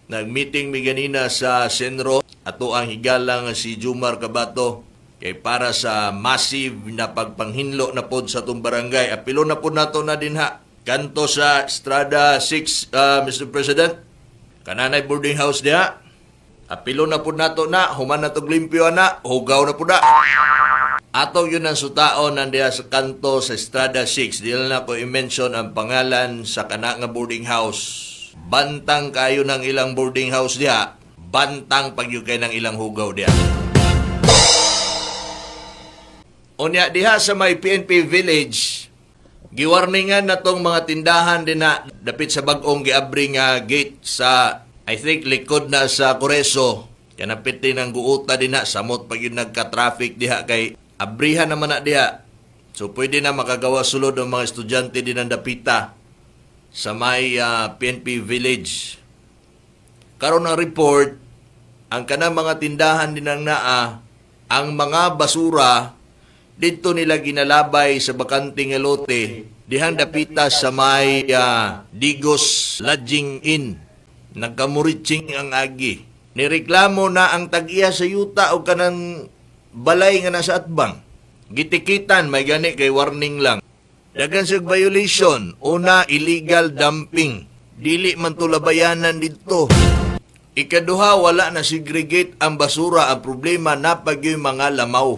Nag-meeting mi ganina sa Senro ato ang higala nga si Jumar Cabato kay para sa massive na pagpanghinlo na pod sa itong barangay. Apilo na pod nato na din ha. Kanto sa Estrada 6, Mr. President. Kananay boarding house diha. Apilo na pod nato na. Human na itong limpyo na. Hugaw na pod na. Ato yun ang sutaon nandiya sa kanto sa Estrada 6. Di na ko i-mention ang pangalan sa kana nga boarding house. Bantang kayo ng ilang boarding house diha. Bantang pagyo kayo ng ilang hugaw diha. Unya diha sa may PNP Village, giwarningan na tong mga tindahan din na dapit sa bag-ong giabri nga gate sa, I think, likod na sa Coreso. Kanapit din ang guuta din na, samot pag yun nagka-traffic diha kay abrihan naman na diha. So pwede na makagawa sulod ng mga estudyante din ang dapita sa may PNP Village. Karon ang report, ang kanang mga tindahan din ang naa, ang mga basura, dito nila ginalabay sa bakanting elote, dihang dapita sa may Digos Lodging Inn. Nagkamuritsing ang agi. Nireklamo na ang tag-iya sa yuta o kanang balay nga nasa atbang. Gitikitan, may gani kay warning lang. Dagan sa violation, una, illegal dumping. Dili man tulabayanan dito. Ikaduha, wala na segregate ang basura. Ang problema na pagyoy mga lamaw.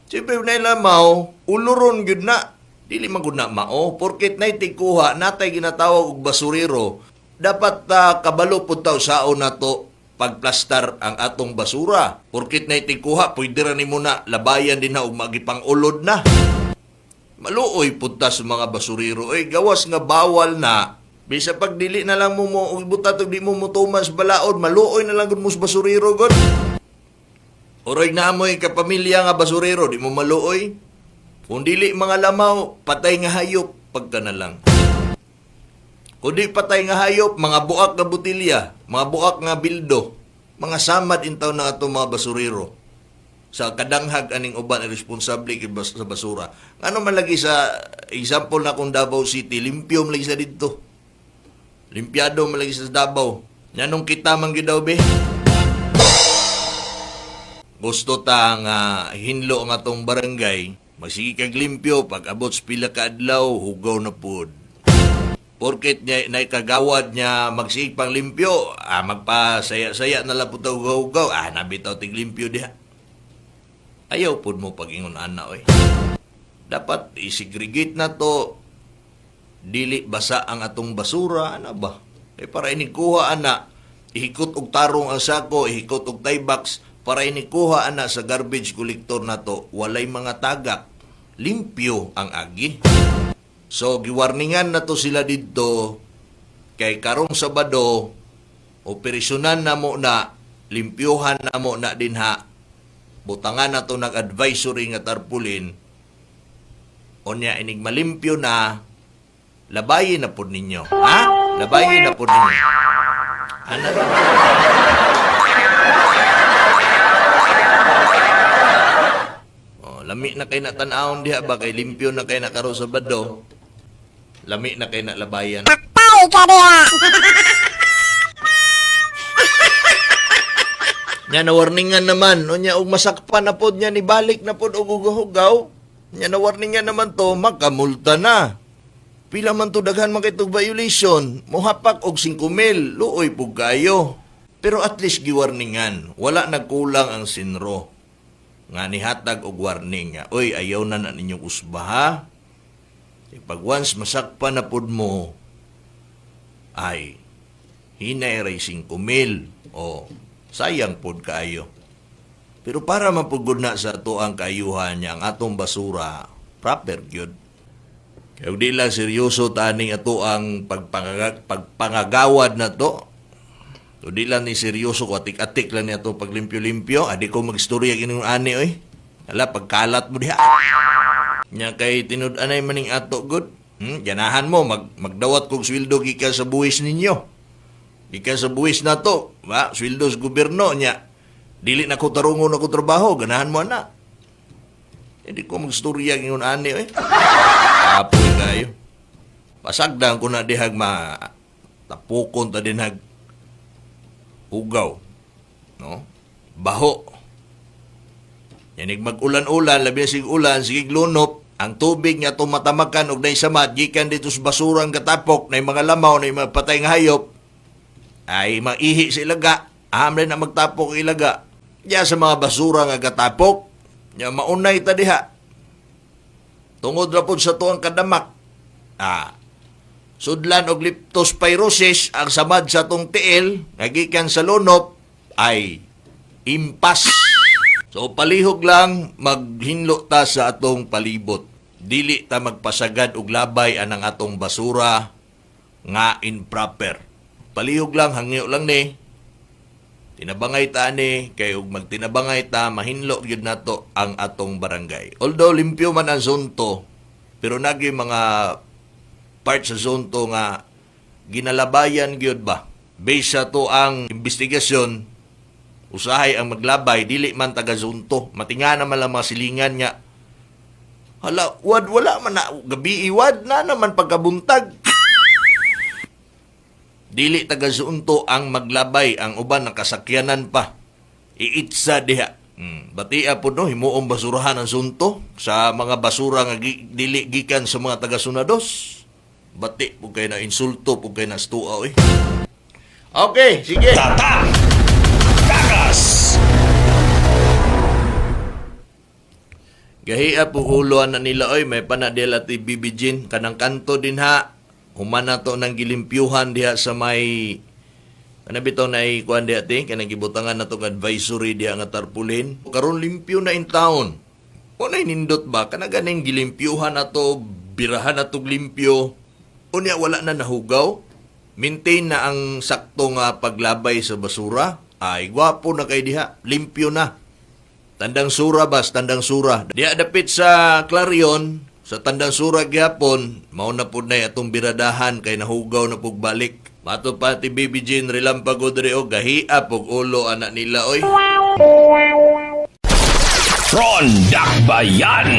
Siyempre na lamaw, uluron yun na. Dili man gud na mao. Porket na itikuha, natay ginatawag og basurero. Dapat kabalo po tayo saon na to pagplastar ang atong basura. Porkit na itikuha, pwede rin mo na labayan din na o magipang ulod na. Maluoy punta sa mga basuriro. Gawas nga bawal na. Bisa pag dili na lang mo ibuta to, di mo mutumas balaod, maluoy na lang gud mo sa basuriro gud. Oroy na amoy kapamilya nga basuriro, di mo maluoy. Kung dili mga lamaw, patay nga hayop, pagka na lang. Kung di patay nga hayop, mga buak nga butilya, mga buak nga bildo, mga samad intaw na ato mga basuriro. Sa kadanghag aning uban ang responsable sa basura. Ano man lagi sa example na kung Davao City, limpyo man lagi sa dito. Limpiado man lagi sa Davao. Nyanong kita man gyud daw be? Gusto ta nga hinlo nga tong barangay, magsige kag limpyo pag abot sa pila ka adlaw, hugaw na pud. Porket niya naikagawad niya magsig pang limpyo, magpasaya-saya na lang po ito hugaw-hugaw, nabitaw tig limpyo diha. Ayaw po mo pag-ingon ana, oy. Dapat isegregate na to, dili basa ang atong basura, ana ba? Para inikuha ana, ihikot og tarong ang sako, ihikot og tie box, para inikuha ana sa garbage collector na to, walay mga tagak, limpyo ang agi. So, giwarningan na to sila dito kay karong Sabado, operasyonan na mo na, limpyuhan na mo na din ha, butangan na to nag-advisory nga tarpulin, onya inig malimpyo na, labayin na po ninyo. Ha? Labayin na po ninyo. Ano? Lami na kayo na tanawon diha ba, kay limpyo na kayo na karong Sabado. Lami na kayo na labayan. Patay ka diha! Nya na warningan naman, o nya og masakpan na pod nya, nibalik na pod og hugaw. Nya na warningan naman to, makamulta na. Pila man to daghan man kitog violation, mohapak og 5,000, luoy pug kayo. Pero at least giwarningan, wala nagkulang ang Senro. Nga nihatag og warning nga, oy, ayaw na ninyong usba ha. Pag once masakpan na pod mo, ay, hinay ray 5,000. O, sayang pod kaayo. Pero para mapugod na sa ato ang kaayuhan niya, ang atong basura, proper gyud. Kaya di lang seryoso taning ato ang pagpangagawad na to. So di lang ni seryoso ko, atik-atik lang ni ato paglimpyo-limpyo. Adi ko mag-storya ginong ani, oy. Hala, pagkalat mo diha. Nya kay tinud-anay maning ato good. Ganahan mo magdawat kog sweldo gikan sa buwis ninyo. Gikan sa buwis na to, ba? Sweldo sa gobyerno nya. Dili na ko tarungon ako trabaho, ganahan mo na. Hindi ko magstorya ngingon ani, eh. Apoy kayo. Pasagdan ko na dihag tapukon ta din hugaw, no? Baho. Yanig mag-ulan-ulan, labi na sig ulan, sige lunop, ang tubig nga tumatamakan og nay samad gikan dito sa basurang katapok na mga lamaw na mga patay nga hayop ay maihi sa ilaga, amre na magtapok ilaga. Ya sa mga basura nga katapok, nya maunay ta diha. Tungod ra pud sa tuang kadamak. Sudlan og leptospirosis ang samad sa tong tiil nagikan sa lunop ay impas. So palihog lang maghinlo ta sa atong palibot. Dili ta magpasagad og labay anang atong basura nga improper. Palihog lang, hangyo lang ni. Tinabangay ta ni, kay ug magtinabangay ta, mahinlo gyud nato ang atong barangay. Although limpyo man ang zonto, pero nagi mga part sa zonto nga ginalabayan gyud ba. Based sa to ang investigasyon, usahay ang maglabay, dili man taga zonto. Matinga naman lang mga silingan niya. Hala, wala man na, gabi iwad na naman pagkabuntag. Dili taga zonto ang maglabay, ang uban ng kasakyanan pa. Iitsa diha. Batia po no, himuong basurahan ang zonto sa mga basura nga dili gikan sa mga taga-sunados. Bati po kayo na insulto, po kayo na stuaw eh. Okay, sige. Tata! Takas! Gahia po uloan na nila oy, may panadela ti bibijin. Kanang kanto din ha. Humana to ng gilimpyuhan diha sa may kanabitaw na ikuan diha ti. Kanang gibutangan na tong advisory diha nga tarpulin. Karon limpyo na in town. Kung nindot ba, kanaganing gilimpyuhan na to, birahan na to limpyo. Unya wala na nahugaw. Maintain na ang sakto nga paglabay sa basura. Ay, gwapo na kay diha. Limpyo na. Tandang Sura bas, Tandang Sura. Diya dapit sa Clarion, sa Tandang Sura gyapon, mao na pud nay atong biradahan kay nahugaw na pug balik. Mato pa ti Baby Jean Relampago diri og gahia pug ulo anak nila oy. Ron Dakbayan!